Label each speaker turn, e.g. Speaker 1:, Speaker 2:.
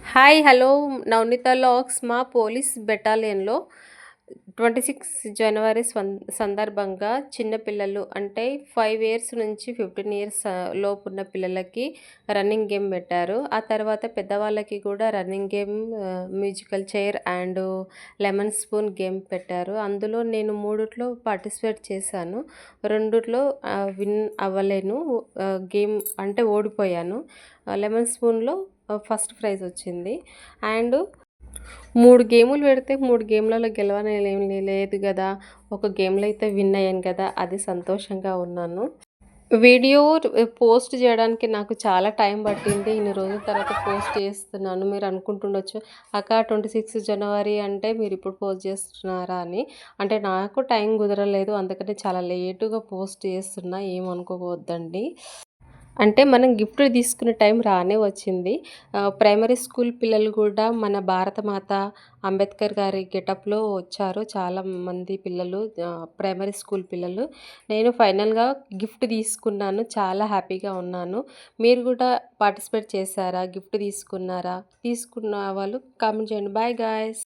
Speaker 1: Hi hello నవనీత లాక్స్ మా police బెటాలియన్లో 26 జనవరి సందర్భంగా చిన్నపిల్లలు అంటే 5 ఇయర్స్ నుంచి 15 ఇయర్స్ లోపు ఉన్న పిల్లలకి రన్నింగ్ గేమ్ పెట్టారు. ఆ తర్వాత పెద్దవాళ్ళకి కూడా running game, musical chair and lemon spoon game పెట్టారు. అందులో నేను 3 పార్టిసిపేట్ చేశాను. 2 విన్ అవ్వలేను, గేమ్ అంటే ఓడిపోయాను. లెమన్ స్పూన్లో ఫస్ట్ ప్రైజ్ వచ్చింది. అండ్ 3 గేములు పెడితే 3 గేమ్లలో గెలవని ఏం లేదు కదా, ఒక గేమ్లో అయితే విన్ అయ్యాను కదా, అది సంతోషంగా ఉన్నాను. వీడియో పోస్ట్ చేయడానికి నాకు చాలా టైం పట్టింది. ఇన్ని రోజుల తర్వాత పోస్ట్ చేస్తున్నాను. మీరు అనుకుంటుండొచ్చు, అక్క 26 జనవరి అంటే మీరు ఇప్పుడు పోస్ట్ చేస్తున్నారా అని. అంటే నాకు టైం కుదరలేదు, అందుకని చాలా లేటుగా పోస్ట్ చేస్తున్నా, ఏమనుకోవద్దండి. అంటే మనం గిఫ్ట్ తీసుకునే టైం రానే వచ్చింది. ప్రైమరీ స్కూల్ పిల్లలు కూడా మన భారతమాత అంబేద్కర్ గారి గెటప్‌లో వచ్చారు చాలామంది పిల్లలు, ప్రైమరీ స్కూల్ పిల్లలు. నేను ఫైనల్‌గా గిఫ్ట్ తీసుకున్నాను. చాలా హ్యాపీగా ఉన్నాను. మీరు కూడా పార్టిసిపేట్ చేశారా? గిఫ్ట్ తీసుకున్నారా? తీసుకున్న వాళ్ళు కామెంట్ చేయండి. Bye guys.